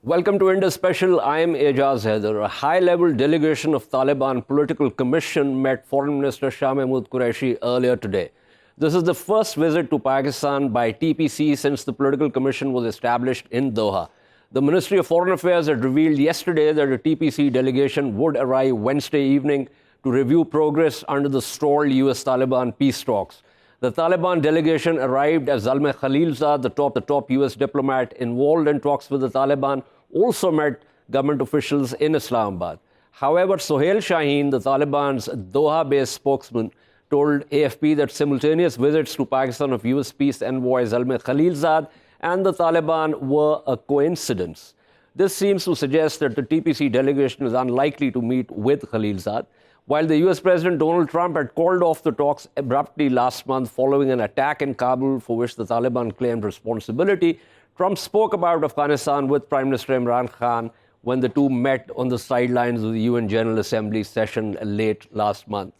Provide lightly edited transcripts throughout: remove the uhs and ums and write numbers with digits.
Welcome to Indus Special. I am Ejaz Haider. A high-level delegation of Taliban Political Commission met Foreign Minister Shah Mahmood Qureshi earlier today. This is the first visit to Pakistan by TPC since the Political Commission was established in Doha. The Ministry of Foreign Affairs had revealed yesterday that a TPC delegation would arrive Wednesday evening to review progress under the stalled US-Taliban peace talks. The Taliban delegation arrived as Zalmay Khalilzad, the top US diplomat involved in talks with the Taliban, also met government officials in Islamabad. However, Sohail Shaheen, the Taliban's Doha-based spokesman, told AFP that simultaneous visits to Pakistan of US peace envoy Zalmay Khalilzad and the Taliban were a coincidence. This seems to suggest that the TPC delegation is unlikely to meet with Khalilzad. While the US President Donald Trump had called off the talks abruptly last month following an attack in Kabul for which the Taliban claimed responsibility, Trump spoke about Afghanistan with Prime Minister Imran Khan when the two met on the sidelines of the UN General Assembly session late last month.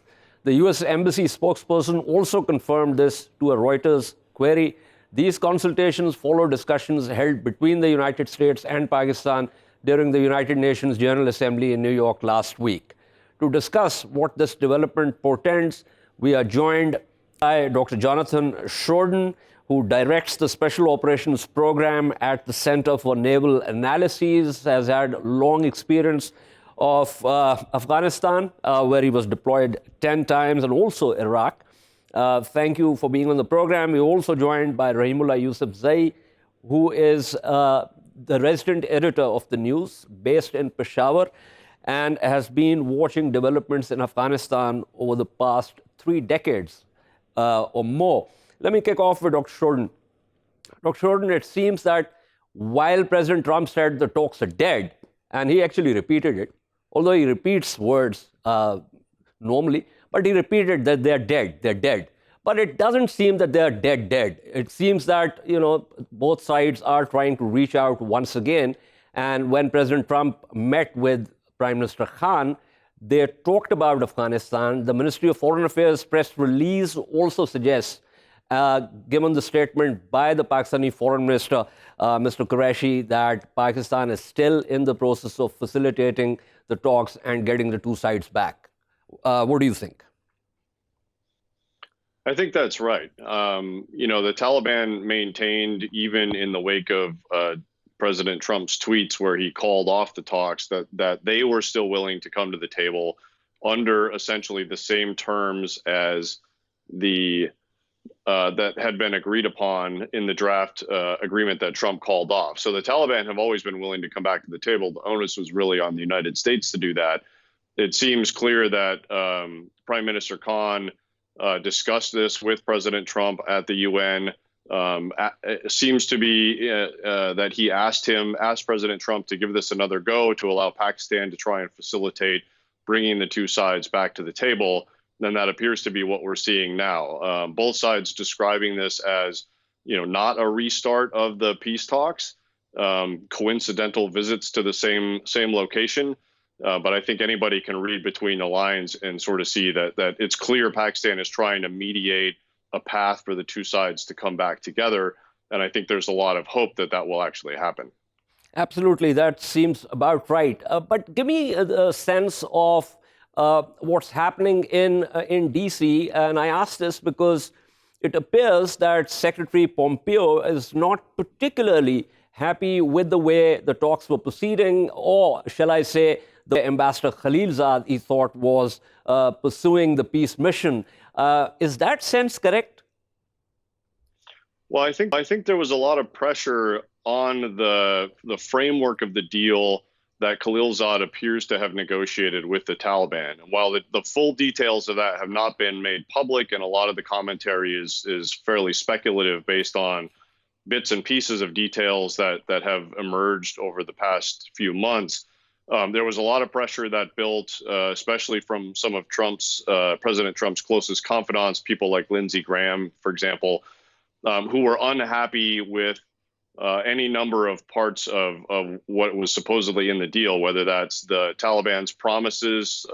The US Embassy spokesperson also confirmed this to a Reuters query. These consultations follow discussions held between the United States and Pakistan during the United Nations General Assembly in New York last week. To discuss what this development portends, we are joined by Dr. Jonathan Schroden, who directs the Special Operations Program at the Center for Naval Analyses, has had long experience of Afghanistan, where he was deployed 10 times, and also Iraq. Thank you for being on the program. We're also joined by Rahimullah Yusufzai, who is the resident editor of the News, based in Peshawar, and has been watching developments in Afghanistan over the past 3 decades or more. Let me kick off with Dr. Schroden. Dr. Schroden, it seems that while President Trump said the talks are dead, and he actually repeated it, although he repeats words normally, but he repeated that they're dead. But it doesn't seem that they're dead. It seems that, both sides are trying to reach out once again. And when President Trump met with Prime Minister Khan, they talked about Afghanistan. The Ministry of Foreign Affairs press release also suggests, given the statement by the Pakistani Foreign Minister, Mr. Qureshi, that Pakistan is still in the process of facilitating the talks and getting the two sides back. What do you think? I think that's right. The Taliban maintained, even in the wake of President Trump's tweets where he called off the talks, that they were still willing to come to the table under essentially the same terms as that had been agreed upon in the draft agreement that Trump called off. So the Taliban have always been willing to come back to the table. The onus was really on the United States to do that. It seems clear that Prime Minister Khan discussed this with President Trump at the UN. It seems to be that he asked President Trump to give this another go, to allow Pakistan to try and facilitate bringing the two sides back to the table. Then that appears to be what we're seeing now. Both sides describing this as, not a restart of the peace talks, coincidental visits to the same location. But I think anybody can read between the lines and sort of see that it's clear Pakistan is trying to mediate a path for the two sides to come back together. And I think there's a lot of hope that will actually happen. Absolutely. That seems about right. But give me a sense of what's happening in D.C. And I ask this because it appears that Secretary Pompeo is not particularly happy with the way the talks were proceeding, or shall I say, the Ambassador Khalilzad, he thought, was pursuing the peace mission. Is that sense correct? Well, I think there was a lot of pressure on the framework of the deal that Khalilzad appears to have negotiated with the Taliban. And while the full details of that have not been made public, and a lot of the commentary is fairly speculative based on bits and pieces of details that have emerged over the past few months, there was a lot of pressure that built, especially from some of President Trump's closest confidants, people like Lindsey Graham, for example, who were unhappy with any number of parts of what was supposedly in the deal, whether that's the Taliban's promises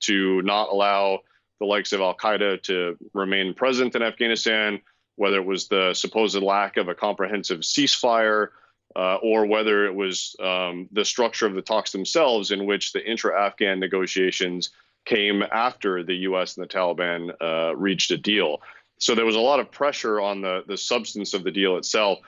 to not allow the likes of al-Qaeda to remain present in Afghanistan, whether it was the supposed lack of a comprehensive ceasefire, or whether it was the structure of the talks themselves, in which the intra-Afghan negotiations came after the U.S. and the Taliban reached a deal. So there was a lot of pressure on the substance of the deal itself.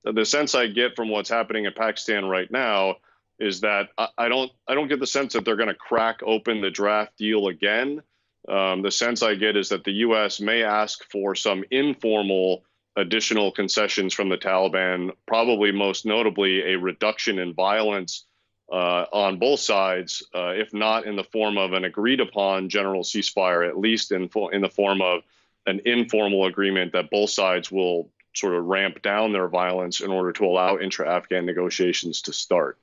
The sense I get from what's happening in Pakistan right now is that I don't get the sense that they're going to crack open the draft deal again. The sense I get is that the U.S. may ask for some informal additional concessions from the Taliban, probably most notably a reduction in violence on both sides, if not in the form of an agreed upon general ceasefire, at least in the form of an informal agreement that both sides will sort of ramp down their violence in order to allow intra-Afghan negotiations to start.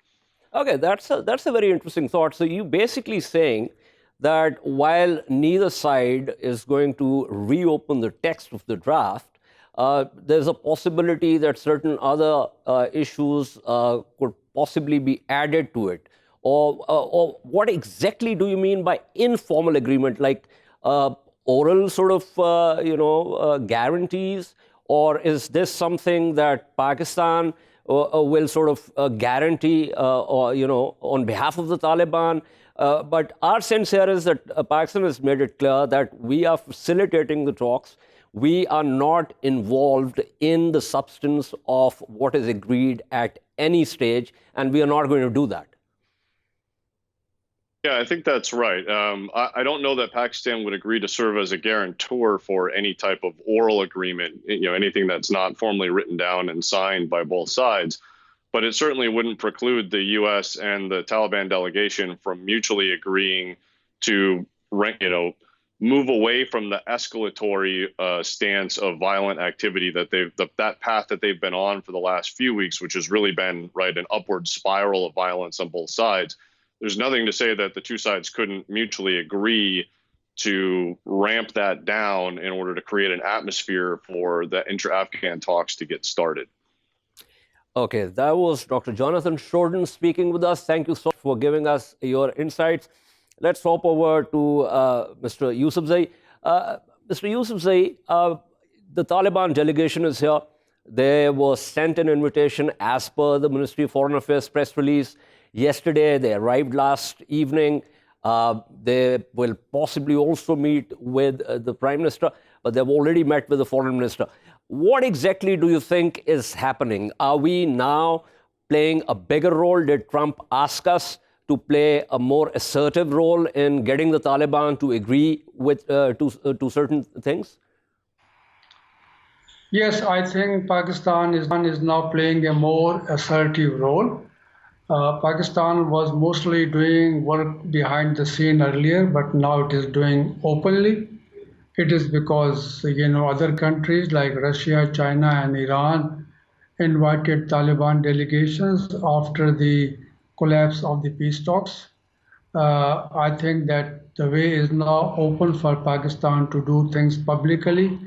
Okay, that's a very interesting thought. So you basically saying that while neither side is going to reopen the text of the draft, there's a possibility that certain other issues could possibly be added to it. Or what exactly do you mean by informal agreement? Like oral sort of guarantees, or is this something that Pakistan will sort of guarantee, on behalf of the Taliban? But our sense here is that Pakistan has made it clear that we are facilitating the talks. We are not involved in the substance of what is agreed at any stage, and we are not going to do that. Yeah, I think that's right. I don't know that Pakistan would agree to serve as a guarantor for any type of oral agreement, anything that's not formally written down and signed by both sides. But it certainly wouldn't preclude the U.S. and the Taliban delegation from mutually agreeing to, move away from the escalatory stance of violent activity that path that they've been on for the last few weeks, which has really been an upward spiral of violence on both sides. There's nothing to say that the two sides couldn't mutually agree to ramp that down in order to create an atmosphere for the intra-Afghan talks to get started. Okay, that was Dr. Jonathan Schroden speaking with us. Thank you so much for giving us your insights. Let's hop over to Mr. Yusufzai. Mr. Yusufzai, the Taliban delegation is here. They were sent an invitation as per the Ministry of Foreign Affairs press release yesterday. They arrived last evening. They will possibly also meet with the Prime Minister, but they've already met with the Foreign Minister. What exactly do you think is happening? Are we now playing a bigger role? Did Trump ask us to play a more assertive role in getting the Taliban to agree with to certain things? Yes, I think Pakistan is now playing a more assertive role. Pakistan was mostly doing work behind the scene earlier, but now it is doing openly. It is because, other countries like Russia, China, and Iran invited Taliban delegations after the collapse of the peace talks. I think that the way is now open for Pakistan to do things publicly,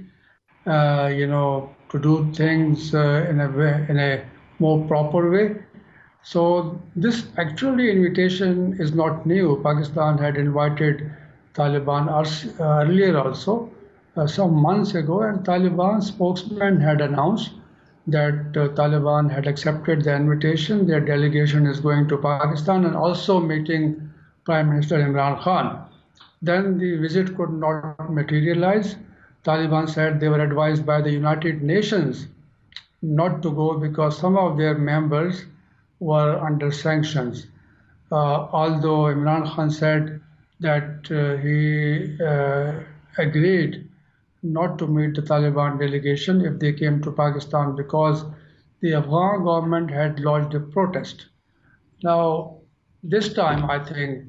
to do things in a more proper way. So this actually invitation is not new. Pakistan had invited Taliban earlier also, some months ago, and Taliban spokesman had announced that Taliban had accepted the invitation. Their delegation is going to Pakistan and also meeting Prime Minister Imran Khan. Then the visit could not materialize. Taliban said they were advised by the United Nations not to go because some of their members were under sanctions. Although Imran Khan said that he agreed not to meet the Taliban delegation if they came to Pakistan because the Afghan government had lodged a protest. Now, this time I think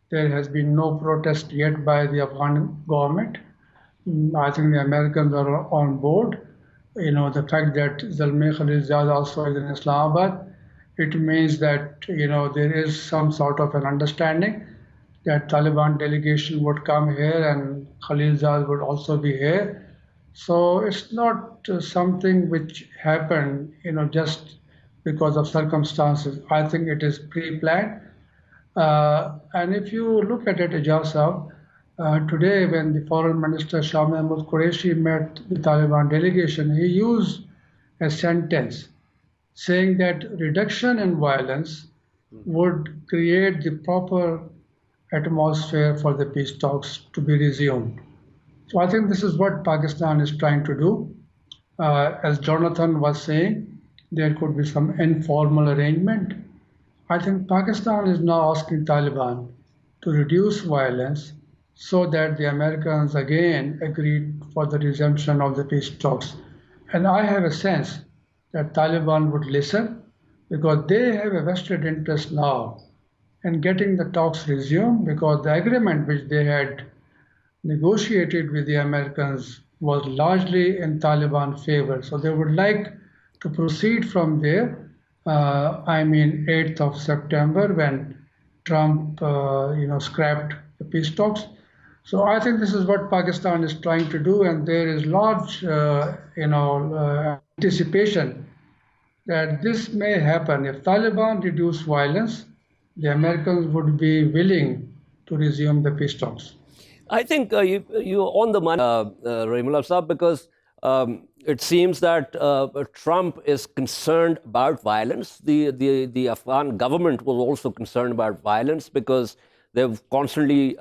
there has been no protest yet by the Afghan government. I think the Americans are on board. The fact that Zalmay Khalilzad also is in Islamabad, it means that, there is some sort of an understanding that Taliban delegation would come here and Khalilzad would also be here. So it's not something which happened, just because of circumstances. I think it is pre-planned. And if you look at it, Ejaz Sahab, today when the Foreign Minister Shah Mahmood Qureshi met the Taliban delegation, he used a sentence saying that reduction in violence would create the proper atmosphere for the peace talks to be resumed. So I think this is what Pakistan is trying to do. As Jonathan was saying, there could be some informal arrangement. I think Pakistan is now asking Taliban to reduce violence so that the Americans again agreed for the resumption of the peace talks. And I have a sense that Taliban would listen because they have a vested interest now in getting the talks resumed, because the agreement which they had negotiated with the Americans was largely in Taliban favor. So they would like to proceed from there. 8th of September, when Trump, scrapped the peace talks. So I think this is what Pakistan is trying to do, and there is large, anticipation that this may happen. If Taliban reduce violence, the Americans would be willing to resume the peace talks. I think you're on the money, Rahimullah Saab, because it seems that Trump is concerned about violence. The Afghan government was also concerned about violence, because they've constantly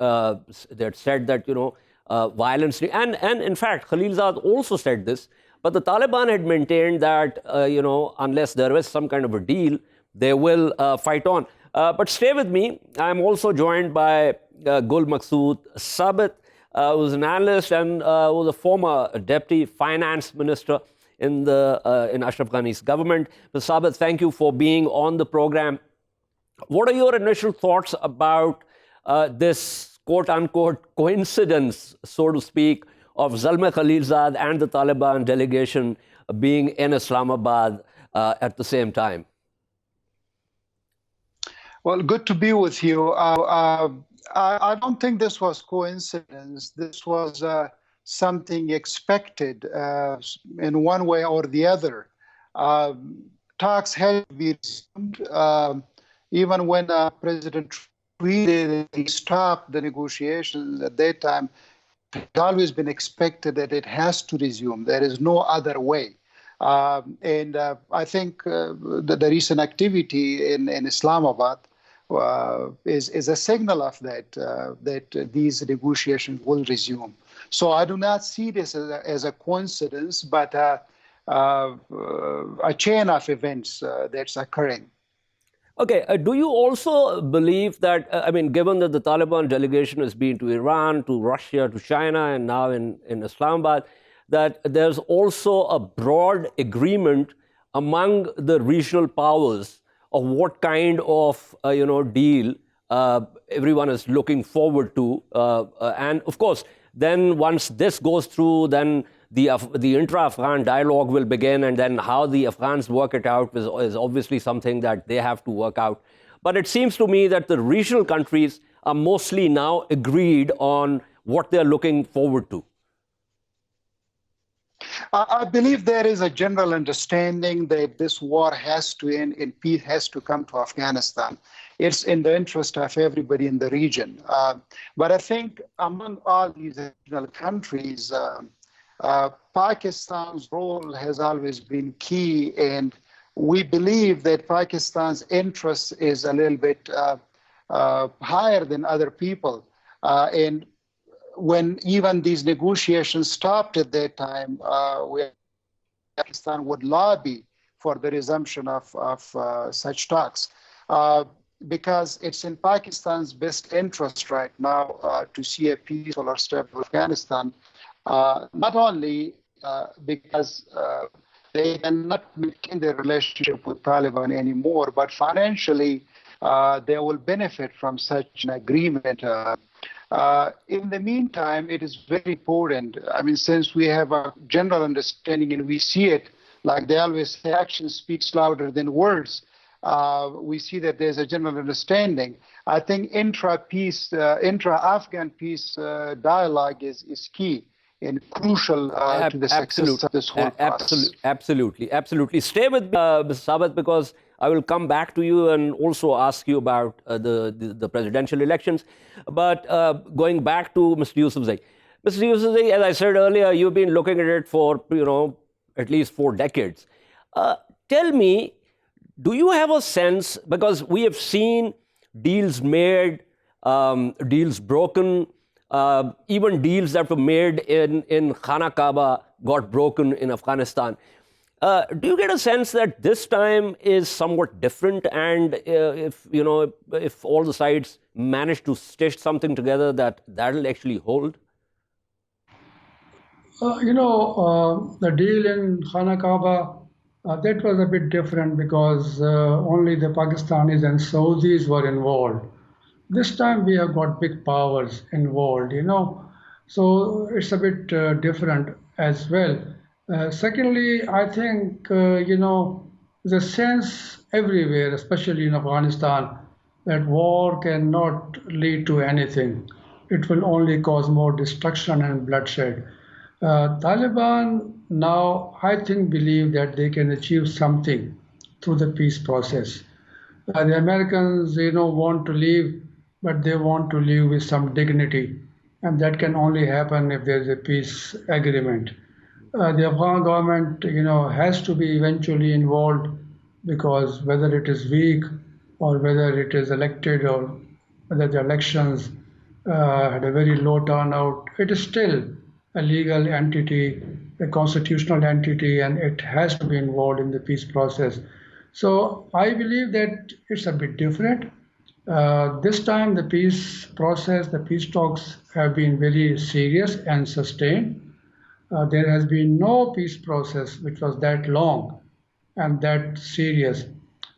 they've said that violence, and in fact Khalilzad also said this. But the Taliban had maintained that unless there is some kind of a deal, they will fight on. But stay with me. I'm also joined by Gul Maqsood Sabit, who's an analyst and was a former deputy finance minister in Ashraf Ghani's government. Mr. Sabit, thank you for being on the program. What are your initial thoughts about this quote-unquote coincidence, so to speak, of Zalmay Khalilzad and the Taliban delegation being in Islamabad at the same time? Well, good to be with you. I don't think this was coincidence. This was something expected in one way or the other. Talks had to be resumed. Even when President tweeted he stopped the negotiations at that time, it's always been expected that it has to resume. There is no other way. And I think the recent activity in Islamabad is a signal of that, that these negotiations will resume. So I do not see this as a coincidence, but a chain of events that's occurring. Okay, do you also believe that, given that the Taliban delegation has been to Iran, to Russia, to China, and now in Islamabad, that there's also a broad agreement among the regional powers of what kind of deal everyone is looking forward to, and of course, then once this goes through, then the intra-Afghan dialogue will begin, and then how the Afghans work it out is obviously something that they have to work out. But it seems to me that the regional countries are mostly now agreed on what they're looking forward to. I believe there is a general understanding that this war has to end and peace has to come to Afghanistan. It's in the interest of everybody in the region. But I think among all these regional countries, Pakistan's role has always been key, and we believe that Pakistan's interest is a little bit higher than other people. And when even these negotiations stopped at that time, Pakistan would lobby for the resumption of such talks. Because it's in Pakistan's best interest right now to see a peaceful or stable Afghanistan, not only because they cannot maintain their relationship with Taliban anymore, but financially they will benefit from such an agreement. In the meantime, it is very important. Since we have a general understanding and we see it, like they always say, action speaks louder than words. We see that there's a general understanding. I think intra-Afghan peace dialogue is key and crucial to the success of this whole process. Absolutely. Stay with me, Mr. Sabit, because I will come back to you and also ask you about the presidential elections. But going back to Mr. Yusufzai. Mr. Yusufzai, as I said earlier, you've been looking at it for, at least 4 decades. Tell me, Do you have a sense, because we have seen deals made, deals broken, even deals that were made in Khana Kaaba got broken in Afghanistan. Do you get a sense that this time is somewhat different, and if all the sides manage to stitch something together, that'll actually hold? The deal in Khana Kaaba, that was a bit different because only the Pakistanis and Saudis were involved. This time we have got big powers involved, so it's a bit different as well. Secondly, I think, there's a sense everywhere, especially in Afghanistan, that war cannot lead to anything. It will only cause more destruction and bloodshed. Taliban now, I think, believe that they can achieve something through the peace process. The Americans, want to leave, but they want to leave with some dignity, and that can only happen if there's a peace agreement. The Afghan government, has to be eventually involved, because whether it is weak or whether it is elected or whether the elections had a very low turnout, it is still a legal entity, a constitutional entity, and it has to be involved in the peace process. So I believe that it's a bit different. This time the peace process, the peace talks have been very serious and sustained. There has been no peace process which was that long and that serious.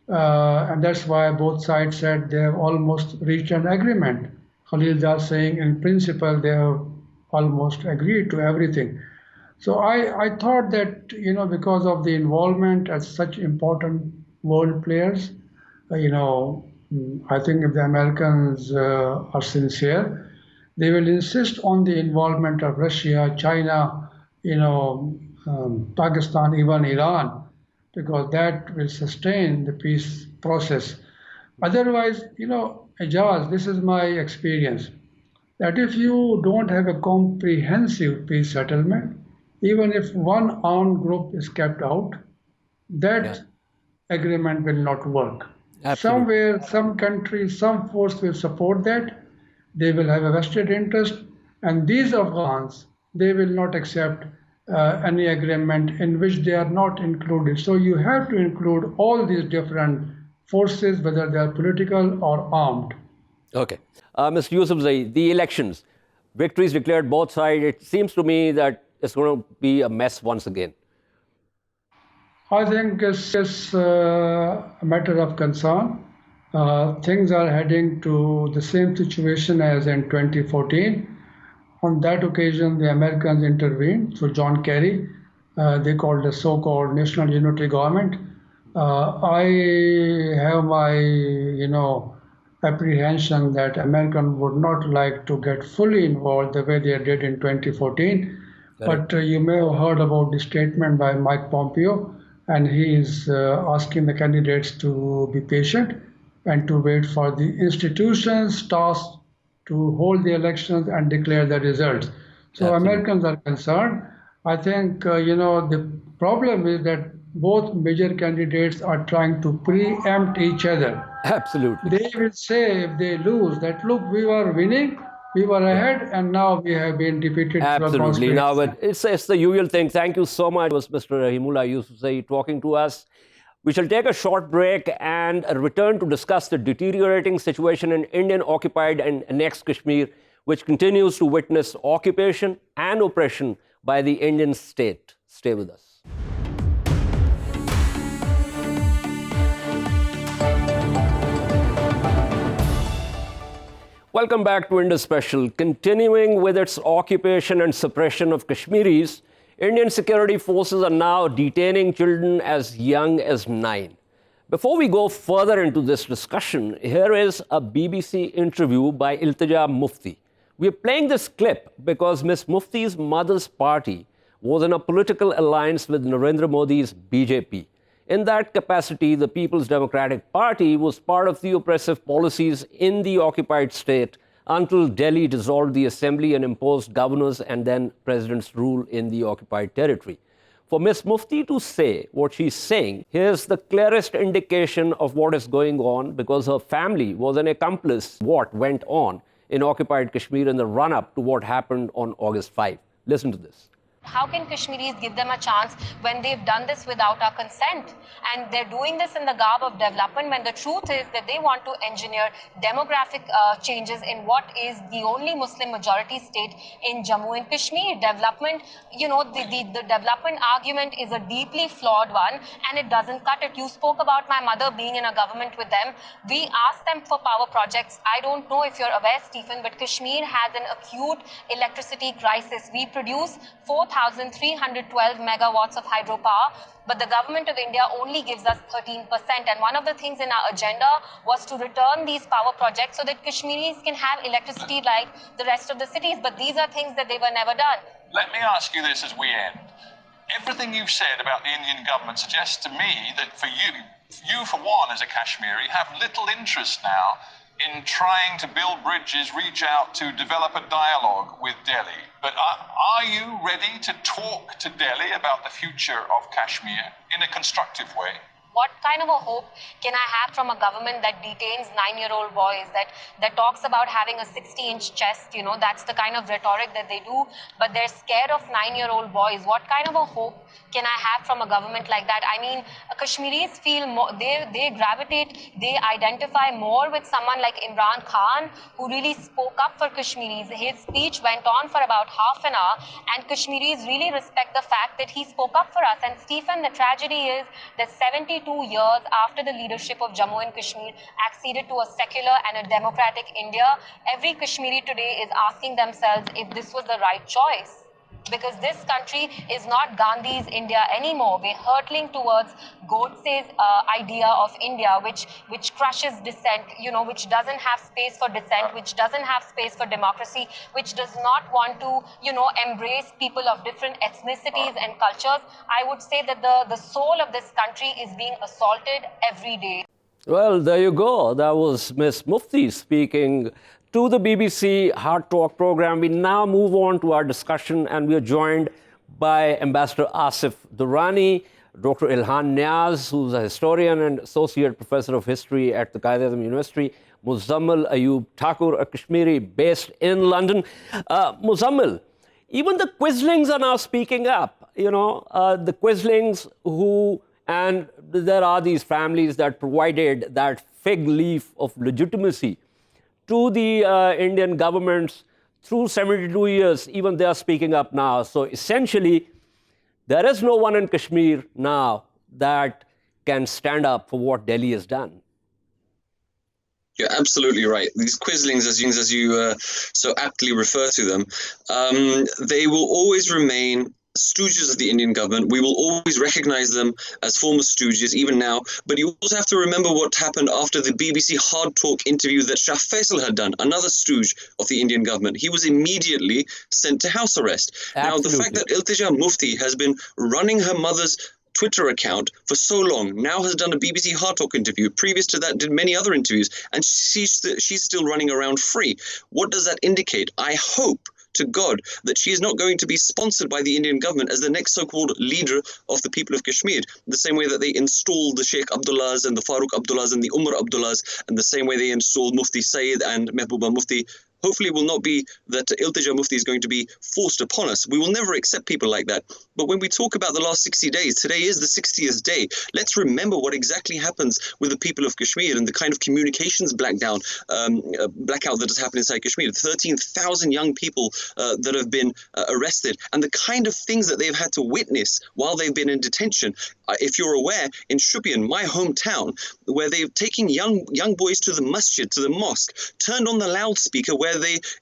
And that's why both sides said they have almost reached an agreement. Khalilzad saying in principle they have almost agreed to everything. So I thought that, because of the involvement as such important world players, I think if the Americans are sincere, they will insist on the involvement of Russia, China, Pakistan, even Iran, because that will sustain the peace process. Otherwise, Ejaz, this is my experience, that if you don't have a comprehensive peace settlement, even if one armed group is kept out, that agreement will not work. Absolutely. Somewhere, some country, some force will support that. They will have a vested interest, and these Afghans, they will not accept any agreement in which they are not included. So you have to include all these different forces, whether they are political or armed. Okay. Mr. Yusufzai, the elections, victories declared both sides. It seems to me that it's going to be a mess once again. I think it's a matter of concern. Things are heading to the same situation as in 2014. On that occasion, the Americans intervened through John Kerry. They called the so-called National Unity Government. I have my, apprehension that Americans would not like to get fully involved the way they did in 2014. But you may have heard about the statement by Mike Pompeo, and he is asking the candidates to be patient and to wait for the institutions tasked to hold the elections and declare the results. So absolutely. Americans are concerned. I think, the problem is that both major candidates are trying to preempt each other. Absolutely. They will say if they lose that, look, we were winning, we were ahead, and now we have been defeated. Absolutely. Now, but it's the usual thing. Thank you so much. It was Mr. Rahimullah Yusufzai talking to us. We shall take a short break and return to discuss the deteriorating situation in Indian-occupied and annexed Kashmir, which continues to witness occupation and oppression by the Indian state. Stay with us. Welcome back to Indus Special. Continuing with its occupation and suppression of Kashmiris, Indian security forces are now detaining children as young as 9. Before we go further into this discussion, here is a BBC interview by Iltija Mufti. We are playing this clip because Ms. Mufti's mother's party was in a political alliance with Narendra Modi's BJP. In that capacity, the People's Democratic Party was part of the oppressive policies in the occupied state until Delhi dissolved the assembly and imposed governors and then president's rule in the occupied territory. For Ms. Mufti to say what she's saying, here's the clearest indication of what is going on, because her family was an accomplice to what went on in occupied Kashmir in the run-up to what happened on August 5. Listen to this. How can Kashmiris give them a chance when they've done this without our consent? And they're doing this in the garb of development, when the truth is that they want to engineer demographic changes in what is the only Muslim majority state in Jammu and Kashmir. Development, the development argument is a deeply flawed one, and it doesn't cut it. You spoke about my mother being in a government with them. We asked them for power projects. I don't know if you're aware, Stephen, but Kashmir has an acute electricity crisis. We produce 4,312 megawatts of hydropower, but the government of India only gives us 13%. And one of the things in our agenda was to return these power projects so that Kashmiris can have electricity like the rest of the cities. But these are things that they were never done. Let me ask you this as we end. Everything you've said about the Indian government suggests to me that for you for one as a Kashmiri, have little interest now in trying to build bridges, reach out to develop a dialogue with Delhi. But are you ready to talk to Delhi about the future of Kashmir in a constructive way? What kind of a hope can I have from a government that detains 9-year-old boys, that talks about having a 60-inch chest? That's the kind of rhetoric that they do, but they're scared of 9-year-old boys. What kind of a hope can I have from a government like that? I mean, Kashmiris feel more, they gravitate, they identify more with someone like Imran Khan, who really spoke up for Kashmiris. His speech went on for about half an hour, and Kashmiris really respect the fact that he spoke up for us. And Stephen, the tragedy is that 72 years after the leadership of Jammu and Kashmir acceded to a secular and a democratic India, every Kashmiri today is asking themselves if this was the right choice. Because this country is not Gandhi's India anymore. We're hurtling towards Godse's idea of India, which crushes dissent, which doesn't have space for dissent, which doesn't have space for democracy, which does not want to, embrace people of different ethnicities and cultures. I would say that the soul of this country is being assaulted every day. Well, there you go. That was Ms. Mufti speaking to the BBC Hard Talk program. We now move on to our discussion, and we are joined by Ambassador Asif Durrani, Dr. Ilhan Niaz, who's a historian and associate professor of history at the Quaid-e-Azam University, Muzzammil Thakur, a Kashmiri based in London. Muzzammil, even the Quislings are now speaking up. The Quislings and there are these families that provided that fig leaf of legitimacy to the Indian governments through 72 years. Even they are speaking up now. So essentially, there is no one in Kashmir now that can stand up for what Delhi has done. You're absolutely right. These Quislings, as you so aptly refer to them, they will always remain stooges of the Indian government. We will always recognize them as former stooges, even now. But you also have to remember what happened after the BBC Hard Talk interview that Shah Faisal had done, another stooge of the Indian government. He was immediately sent to house arrest. Absolutely. Now, the fact that Iltija Mufti has been running her mother's Twitter account for so long, now has done a BBC Hard Talk interview, previous to that did many other interviews, and she's still running around free. What does that indicate? I hope to God that she is not going to be sponsored by the Indian government as the next so-called leader of the people of Kashmir, the same way that they installed the Sheikh Abdullahs and the Farooq Abdullahs and the Umar Abdullahs, and the same way they installed Mufti Saeed and Mehbooba Mufti. Hopefully it will not be that Iltija Mufti is going to be forced upon us. We will never accept people like that. But when we talk about the last 60 days, today is the 60th day. Let's remember what exactly happens with the people of Kashmir and the kind of communications blackout that has happened inside Kashmir. 13,000 young people that have been arrested, and the kind of things that they've had to witness while they've been in detention. If you're aware, in Shupian, my hometown, where they're taking young boys to the masjid, to the mosque, turned on the loudspeaker where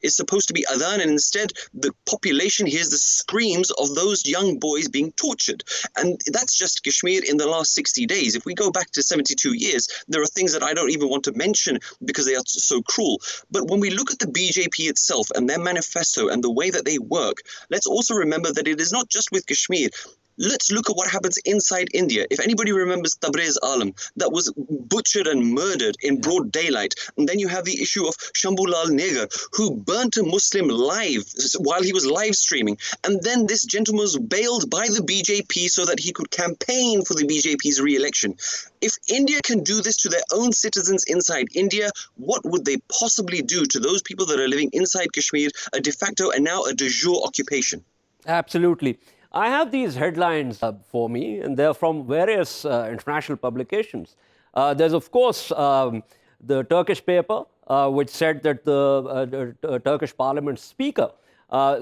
is supposed to be adhan, and instead the population hears the screams of those young boys being tortured. And that's just Kashmir in the last 60 days. If we go back to 72 years, there are things that I don't even want to mention because they are so cruel. But when we look at the BJP itself and their manifesto and the way that they work, let's also remember that it is not just with Kashmir. let's look at what happens inside India. If anybody remembers Tabriz Alam, that was butchered and murdered in broad daylight. And then you have the issue of Shambhulal Negar, who burnt a Muslim live while he was live streaming. And then this gentleman was bailed by the BJP so that he could campaign for the BJP's re-election. If India can do this to their own citizens inside India, what would they possibly do to those people that are living inside Kashmir, a de facto and now a de jure occupation? Absolutely. I have these headlines for me, and they're from various international publications. There's, of course, the Turkish paper, which said that the Turkish parliament speaker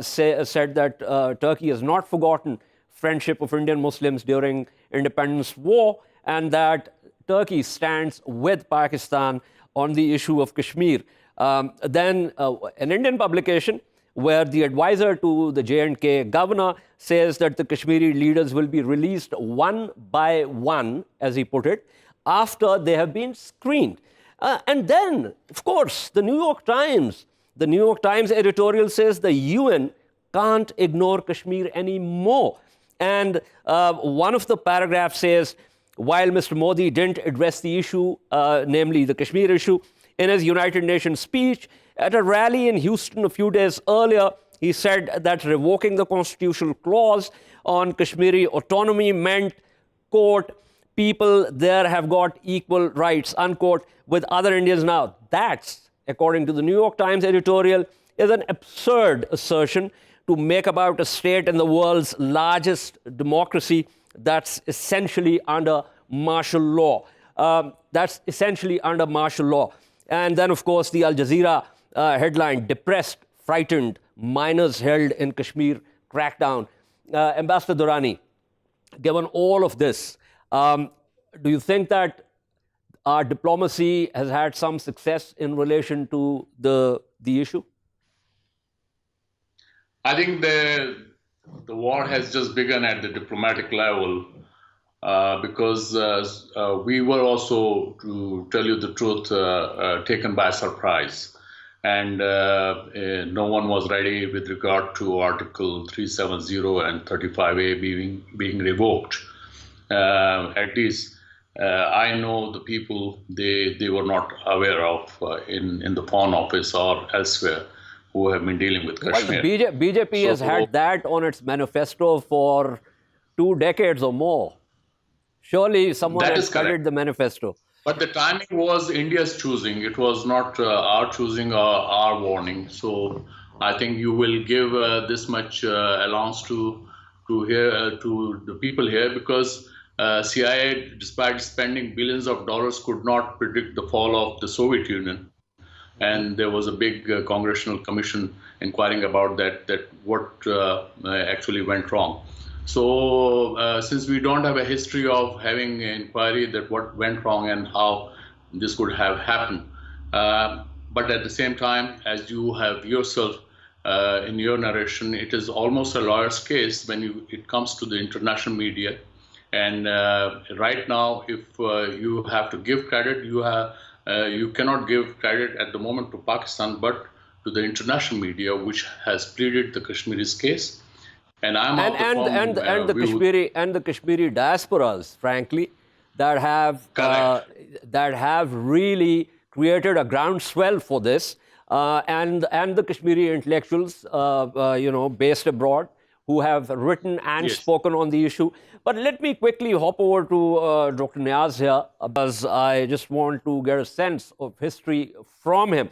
said that Turkey has not forgotten friendship of Indian Muslims during independence war, and that Turkey stands with Pakistan on the issue of Kashmir. Then an Indian publication where the advisor to the J&K governor says that the Kashmiri leaders will be released one by one, as he put it, after they have been screened. And then, of course, the New York Times editorial says the UN can't ignore Kashmir anymore. And one of the paragraphs says, while Mr. Modi didn't address the issue, namely the Kashmir issue, in his United Nations speech, at a rally in Houston a few days earlier, he said that revoking the constitutional clause on Kashmiri autonomy meant, quote, people there have got equal rights, unquote, with other Indians now. That's, according to the New York Times editorial, is an absurd assertion to make about a state in the world's largest democracy that's essentially under martial law. And then, of course, the Al Jazeera headline, depressed, frightened, minors held in Kashmir crackdown. Ambassador Durrani, given all of this, do you think that our diplomacy has had some success in relation to the issue? I think the war has just begun at the diplomatic level because we were also, to tell you the truth, taken by surprise. And no one was ready with regard to Article 370 and 35A being revoked. At least I know the people they were not aware of in the Foreign Office or elsewhere who have been dealing with Kashmir. Well, BJP has had that on its manifesto for 2 decades or more. Surely someone has studied the manifesto. But the timing was India's choosing. It was not our choosing or our warning. So I think you will give this much allowance to the people here, because CIA, despite spending billions of dollars, could not predict the fall of the Soviet Union. And there was a big congressional commission inquiring about that what actually went wrong. So since we don't have a history of having an inquiry that what went wrong and how this could have happened, but at the same time, as you have yourself in your narration, it is almost a lawyer's case when it comes to the international media. And right now, if you have to give credit, you cannot give credit at the moment to Pakistan, but to the international media, which has pleaded the Kashmiri's case. And the Kashmiri diasporas, frankly, that have really created a groundswell for this, and the Kashmiri intellectuals, based abroad, who have written and spoken on the issue. But let me quickly hop over to Dr. Niaz here, because I just want to get a sense of history from him.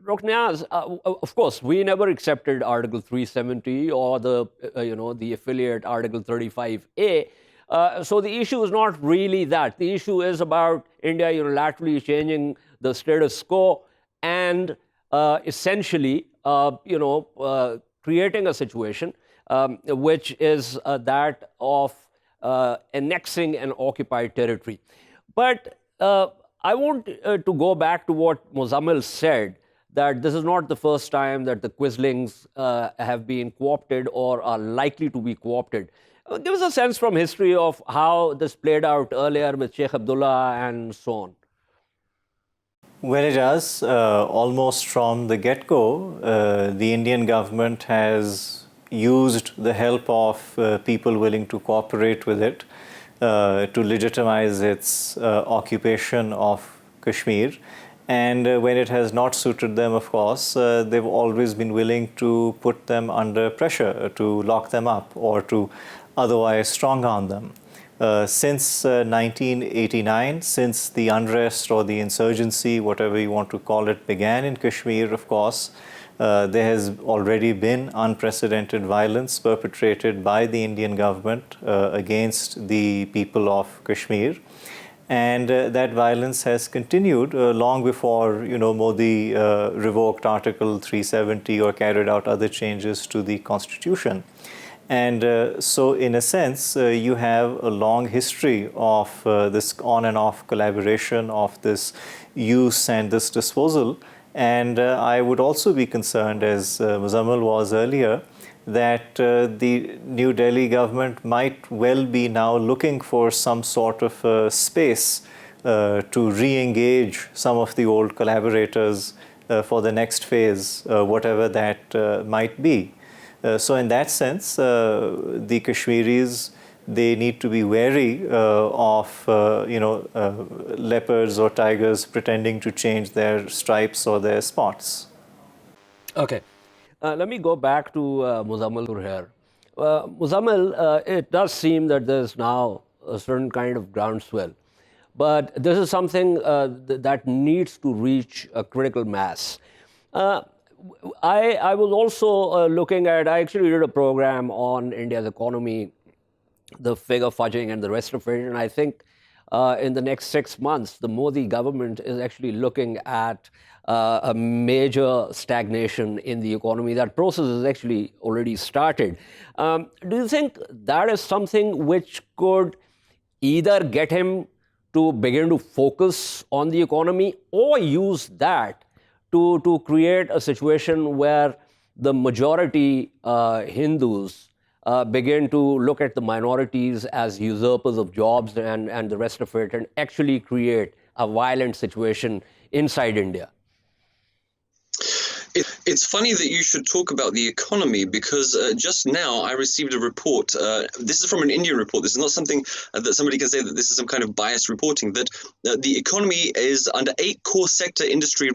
Dr. Niaz, of course, we never accepted Article 370 or the affiliate Article 35A. So the issue is not really that. The issue is about India unilaterally changing the status quo and essentially, creating a situation which is that of annexing an occupied territory. But I want to go back to what Muzzammil said, that this is not the first time that the Quislings have been co-opted or are likely to be co-opted. Give us a sense from history of how this played out earlier with Sheikh Abdullah and so on. Well, it does. Almost from the get-go, the Indian government has used the help of people willing to cooperate with it to legitimize its occupation of Kashmir. And when it has not suited them, of course, they've always been willing to put them under pressure, to lock them up, or to otherwise strong-arm them. Since 1989, since the unrest or the insurgency, whatever you want to call it, began in Kashmir, of course, there has already been unprecedented violence perpetrated by the Indian government against the people of Kashmir. And that violence has continued long before, Modi revoked Article 370 or carried out other changes to the Constitution. And so, in a sense, you have a long history of this on and off collaboration, of this use and this disposal. And I would also be concerned, as Muzzammil was earlier, that the New Delhi government might well be now looking for some sort of space to re-engage some of the old collaborators for the next phase, whatever that might be. So in that sense, the Kashmiris, they need to be wary of leopards or tigers pretending to change their stripes or their spots. Okay. Let me go back to Muzzammil here. Muzzammil, it does seem that there's now a certain kind of groundswell, but this is something that needs to reach a critical mass. I was also looking at, I actually did a program on India's economy, the figure fudging and the rest of it, and I think in the next 6 months, the Modi government is actually looking at a major stagnation in the economy. That process has actually already started. Do you think that is something which could either get him to begin to focus on the economy, or use that to create a situation where the majority Hindus begin to look at the minorities as usurpers of jobs and the rest of it, and actually create a violent situation inside India? It's funny that you should talk about the economy, because just now I received a report. This is from an Indian report. This is not something that somebody can say that this is some kind of biased reporting, that the economy is under 8 core sector industry.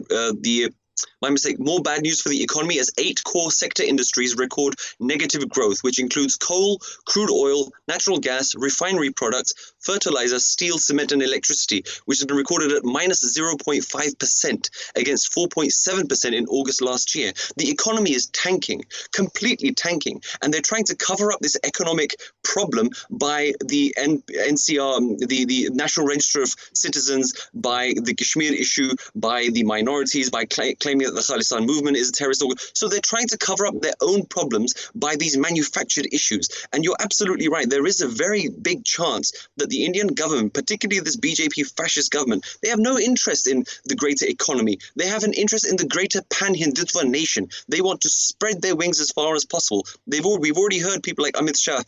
My mistake, more bad news for the economy, as 8 core sector industries record negative growth, which includes coal, crude oil, natural gas, refinery products, fertilizer, steel, cement, and electricity, which has been recorded at minus 0.5% against 4.7% in August last year. The economy is tanking, completely tanking, and they're trying to cover up this economic problem by the NCR, the National Register of Citizens, by the Kashmir issue, by the minorities, by claiming that the Khalistan movement is a terrorist organization. So they're trying to cover up their own problems by these manufactured issues. And you're absolutely right. There is a very big chance that the Indian government, particularly this BJP fascist government, they have no interest in the greater economy. They have an interest in the greater pan-Hindutva nation. They want to spread their wings as far as possible. We've already heard people like Amit Shah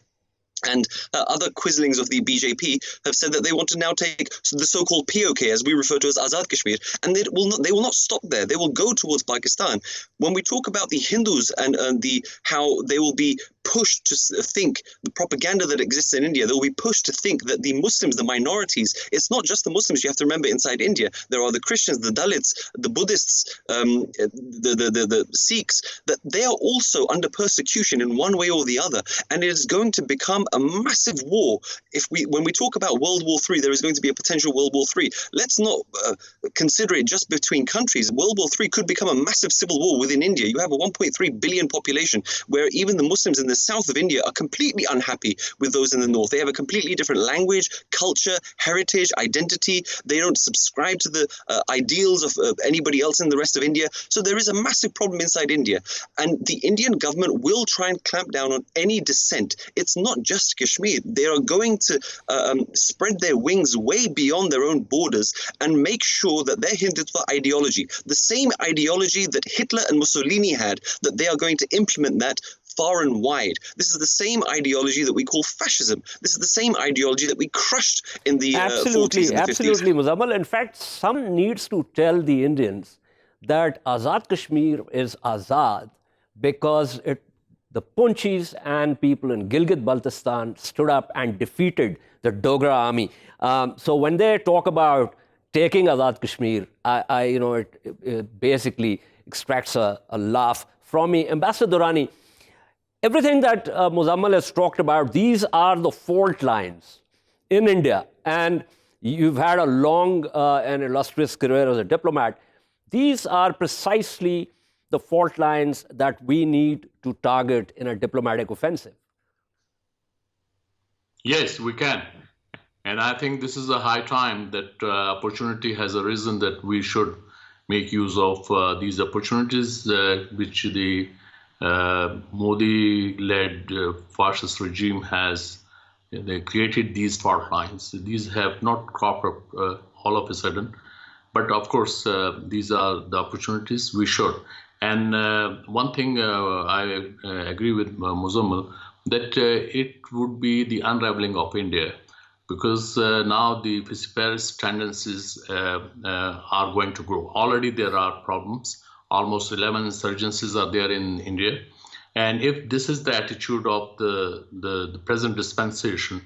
and other quislings of the BJP have said that they want to now take the so-called POK, as we refer to as Azad Kashmir, and they will not stop there. They will go towards Pakistan. When we talk about the Hindus and how they will be pushed to think the propaganda that exists in India, they will be pushed to think that the Muslims, the minorities, it's not just the Muslims. You have to remember, inside India, there are the Christians, the Dalits, the Buddhists, the Sikhs, that they are also under persecution in one way or the other, and it is going to become a massive war. When we talk about World War III, there is going to be a potential World War III. Let's not consider it just between countries. World War III could become a massive civil war within India. You have a 1.3 billion population where even the Muslims in the south of India are completely unhappy with those in the north. They have a completely different language, culture, heritage, identity. They don't subscribe to the ideals of anybody else in the rest of India. So there is a massive problem inside India. And the Indian government will try and clamp down on any dissent. It's not just Kashmir. They are going to spread their wings way beyond their own borders and make sure that their Hindutva ideology, the same ideology that Hitler and Mussolini had, that they are going to implement that far and wide. This is the same ideology that we call fascism. This is the same ideology that we crushed in the 40s and the 50s. Absolutely, Muzzammil. In fact, some needs to tell the Indians that Azad Kashmir is Azad because it the Punchis and people in Gilgit-Baltistan stood up and defeated the Dogra army. So when they talk about taking Azad Kashmir, it basically extracts a laugh from me. Ambassador Durrani, everything that Muzzammil has talked about, these are the fault lines in India. And you've had a long and illustrious career as a diplomat. These are precisely the fault lines that we need to target in a diplomatic offensive. Yes, we can. And I think this is a high time that opportunity has arisen that we should make use of these opportunities which the Modi-led fascist regime has. They created these fault lines. These have not cropped up all of a sudden. But of course, these are the opportunities we should. And one thing I agree with Muzzammil, that it would be the unraveling of India, because now the separatist tendencies are going to grow. Already there are problems. Almost 11 insurgencies are there in India. And if this is the attitude of the present dispensation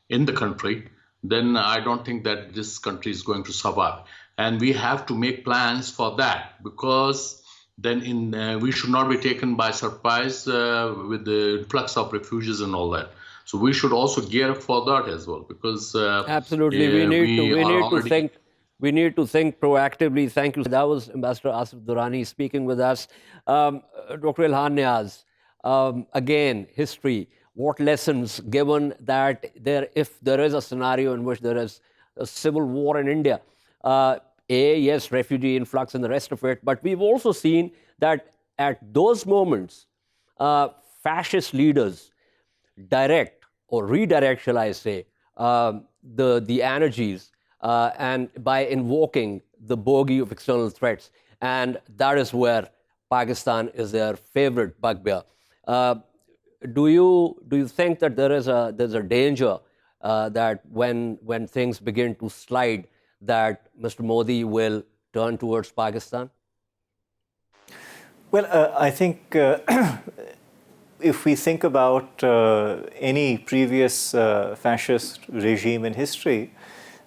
in the country, then I don't think that this country is going to survive. And we have to make plans for that, because then we should not be taken by surprise with the influx of refugees and all that. So we should also gear up for that as well, because absolutely, we need to think proactively. Thank you. That was Ambassador Asif Durrani speaking with us. Dr. Ilhan Niaz, again, history. What lessons, given that if there is a scenario in which there is a civil war in India, yes, refugee influx and the rest of it, but we've also seen that at those moments, fascist leaders direct or redirect, shall I say, the energies and by invoking the bogey of external threats. And that is where Pakistan is their favorite bugbear. Do you think that there's a danger that when things begin to slide, that Mr. Modi will turn towards Pakistan? Well, I think if we think about any previous fascist regime in history,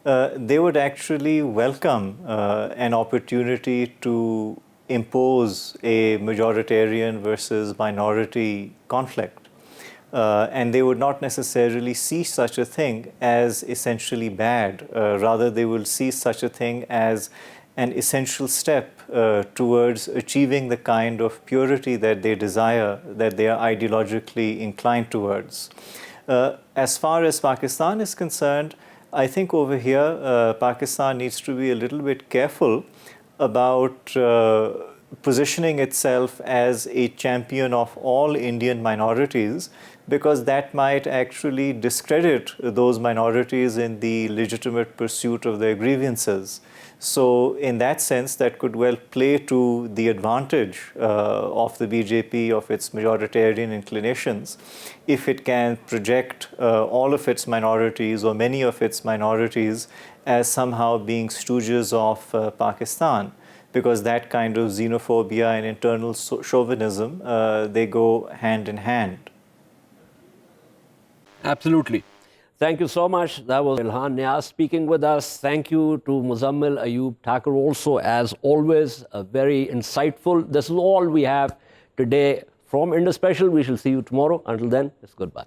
they would actually welcome an opportunity to impose a majoritarian versus minority conflict. And they would not necessarily see such a thing as essentially bad. Rather, they will see such a thing as an essential step towards achieving the kind of purity that they desire, that they are ideologically inclined towards. As far as Pakistan is concerned, I think over here, Pakistan needs to be a little bit careful about positioning itself as a champion of all Indian minorities, because that might actually discredit those minorities in the legitimate pursuit of their grievances. So in that sense, that could well play to the advantage of the BJP, of its majoritarian inclinations, if it can project all of its minorities or many of its minorities as somehow being stooges of Pakistan, because that kind of xenophobia and internal chauvinism, they go hand in hand. Absolutely. Thank you so much. That was Ilhan Niaz speaking with us. Thank you to Muzzammil Thakur also, as always, very insightful. This is all we have today from Indus Special. We shall see you tomorrow. Until then, it's goodbye.